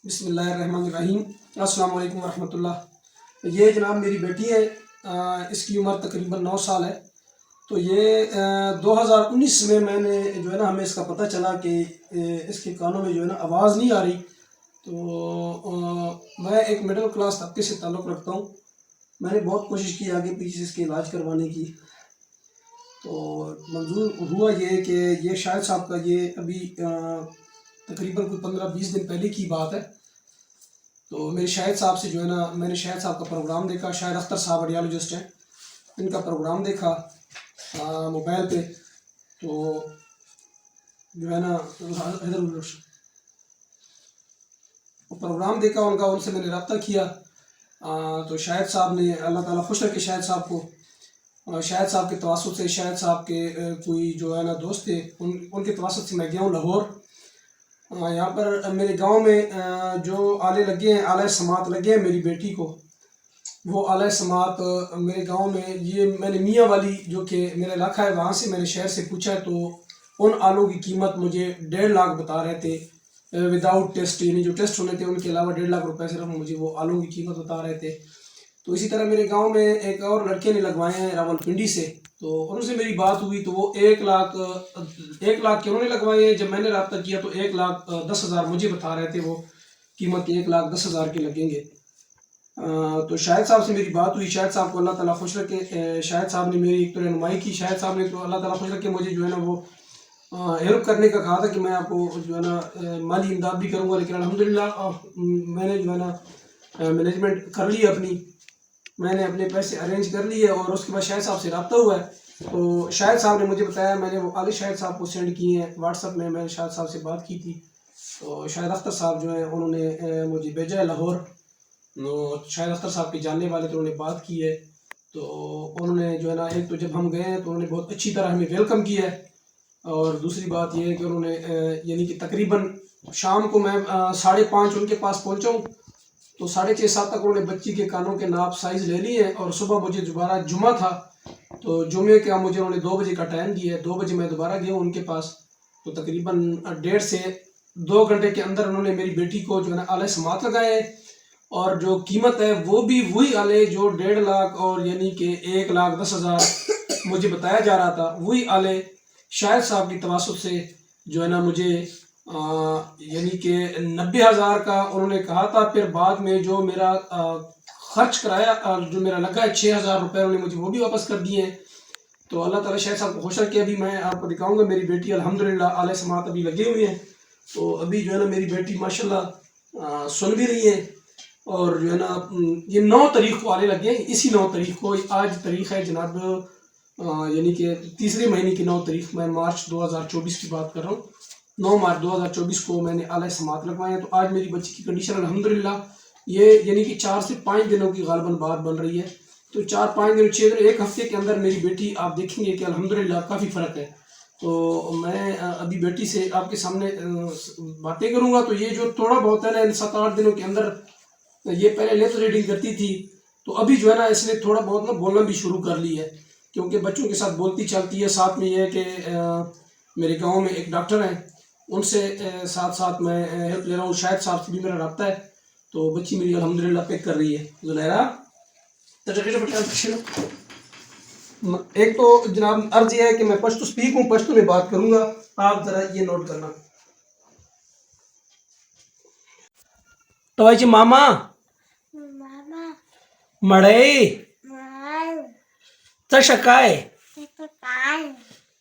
بسم اللہ الرحمن الرحیم۔ السلام علیکم ورحمۃ اللہ۔ یہ جناب میری بیٹی ہے، اس کی عمر تقریباً 9 سال ہے۔ تو یہ 2019 میں نے جو ہے نا ہمیں اس کا پتہ چلا کہ اس کے کانوں میں جو ہے نا آواز نہیں آ رہی۔ تو میں ایک مڈل کلاس طبقے سے تعلق رکھتا ہوں۔ میں نے بہت کوشش کی آگے پیچھے اس کے علاج کروانے کی، تو منظور ہوا یہ کہ یہ شاہد صاحب کا یہ ابھی تقریباً کوئی 15-20 دن پہلے کی بات ہے۔ تو میرے شاہد صاحب سے جو ہے نا میں نے شاہد صاحب کا پروگرام دیکھا، شاہد اختر صاحب آڈیالوجسٹ ہیں، ان کا پروگرام دیکھا موبائل پہ۔ تو جو ہے نا پروگرام دیکھا ان کا، ان سے میں نے رابطہ کیا۔ تو شاہد صاحب نے، اللہ تعالیٰ خوش رکھے شاہد صاحب کو، شاہد صاحب کے توسط سے، شاہد صاحب کے کوئی جو ہے نا دوست تھے، ان کے توسط سے میں گیا ہوں لاہور۔ یہاں پر میرے گاؤں میں جو آلے لگے ہیں، آلہ سماعت لگے ہیں میری بیٹی کو، وہ آلہ سماعت میرے گاؤں میں، یہ میں نے میاں والی جو کہ میرا علاقہ ہے وہاں سے میں نے شہر سے پوچھا، تو ان آلوں کی قیمت مجھے 1.5 لاکھ بتا رہے تھے، وداؤٹ ٹیسٹ، یعنی جو ٹیسٹ ہونے تھے ان کے علاوہ 1.5 لاکھ روپے صرف مجھے وہ آلوں کی قیمت بتا رہے تھے۔ تو اسی طرح میرے گاؤں میں ایک اور لڑکے نے لگوائے ہیں راول پنڈی سے، تو ان سے میری بات ہوئی تو وہ 1 لاکھ کے انہوں نے لگوائے ہیں۔ جب میں نے رابطہ کیا تو 1,10,000 مجھے بتا رہے تھے، وہ قیمت 1,10,000 کے لگیں گے۔ تو شاہد صاحب سے میری بات ہوئی، شاہد صاحب کو اللہ تعالیٰ خوش رکھے، شاہد صاحب نے میری ایک تو رہنمائی کی، شاہد صاحب نے تو اللہ تعالیٰ خوش رکھے مجھے جو ہے نا وہ ہیلپ کرنے کا کہا تھا کہ میں آپ کو جو ہے نا مالی امداد بھی کروں گا، لیکن الحمدللہ میں نے جو ہے نا مینجمنٹ کر لی اپنی، میں نے اپنے پیسے ارینج کر لیے، اور اس کے بعد شاہد صاحب سے رابطہ ہوا ہے۔ تو شاہد صاحب نے مجھے بتایا، میں نے وہ آگے شاہد صاحب کو سینڈ کیے ہیں واٹس ایپ میں نے شاہد صاحب سے بات کی تھی۔ تو شاہد اختر صاحب جو ہیں انہوں نے مجھے بھیجا ہے لاہور، شاہد اختر صاحب کے جاننے والے تو انہوں نے بات کی ہے۔ تو انہوں نے جو ہے نا، ایک تو جب ہم گئے ہیں تو انہوں نے بہت اچھی طرح ہمیں ویلکم کیا ہے، اور دوسری بات یہ ہے کہ انہوں نے یعنی کہ تقریباً شام کو میں 5:30 ان کے پاس پہنچا ہوں، تو 6:30-7 تک انہوں نے بچی کے کانوں کے ناپ سائز لے لیے ہیں، اور صبح مجھے دوبارہ جمعہ تھا تو جمعے کا مجھے انہوں نے 2 بجے کا ٹائم دیا ہے، 2 بجے میں دوبارہ گیا ہوں ان کے پاس۔ تو تقریباً 1.5 سے 2 گھنٹے کے اندر انہوں نے میری بیٹی کو جو ہے نا آلے سماعت لگائے ہیں، اور جو قیمت ہے وہ بھی وہی آلے جو 1.5 لاکھ اور یعنی کہ 1,10,000 مجھے بتایا جا رہا تھا، وہی آلے شاہد صاحب کی توسط سے جو ہے نا مجھے یعنی کہ 90,000 کا انہوں نے کہا تھا۔ پھر بعد میں جو میرا خرچ کرایا جو میرا لگا ہے 6,000 روپے، انہوں نے مجھے وہ بھی واپس کر دیے ہیں۔ تو اللہ تعالیٰ شاہد صاحب کو خوش رکھے۔ ابھی میں آپ کو دکھاؤں گا میری بیٹی الحمدللہ آلہ سماعت ابھی لگے ہوئے ہیں، تو ابھی جو ہے نا میری بیٹی ماشاءاللہ سن بھی رہی ہے، اور جو ہے نا یہ 9 تاریخ کو آلے لگے ہیں، اسی 9 تاریخ کو، آج تاریخ ہے جناب یعنی کہ تیسرے مہینے کی 9 تاریخ، میں مارچ 2024 کی بات کر رہا ہوں، 9 مارچ 2024 کو میں نے آلہ سماعت لگوائے ہیں۔ تو آج میری بچی کی کنڈیشن الحمدللہ یہ یعنی کہ 4 سے 5 دنوں کی غالباً بات بن رہی ہے، تو 4-5 دن 6 دن 1 ہفتے کے اندر میری بیٹی آپ دیکھیں گے کہ الحمدللہ کافی فرق ہے۔ تو میں ابھی بیٹی سے آپ کے سامنے باتیں کروں گا، تو یہ جو تھوڑا بہت ہے نا 7-8 دنوں کے اندر، یہ پہلے لیفٹ ریڈنگ کرتی تھی، تو ابھی جو ہے نا اس نے تھوڑا بہت نا بولنا بھی شروع کر لی ہے، کیونکہ بچوں کے ساتھ بولتی چلتی ہے۔ ساتھ میں یہ ہے کہ میرے گاؤں میں ایک ڈاکٹر ہیں، ان سے ساتھ ساتھ میں ہیلپ لے رہا ہوں، شاہد صاحب سے بھی میرا رابطہ ہے۔ تو بچی میری الحمدللہ پیک کر رہی ہے زلیرا۔ ایک تو جناب عرض یہ ہے کہ میں پشتو سپیک ہوں، پشتو میں بات کروں گا، آپ ذرا یہ نوٹ کرنا۔ تو ماما مڑے تشکائے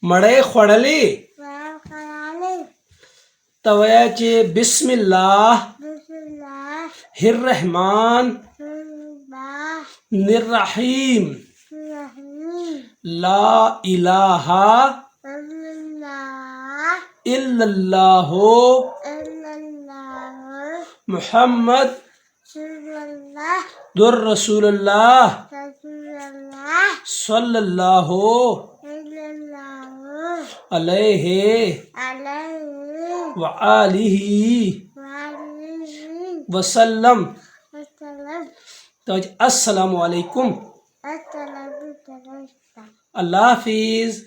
مڑے خوڑلی توچ بسم اللہ الرحمن الرحیم لا الہ الا اللہ محمد رسول اللہ صلی اللہ علیہ وآلہ وسلم۔ تو السلام علیکم، اللہ حافظ۔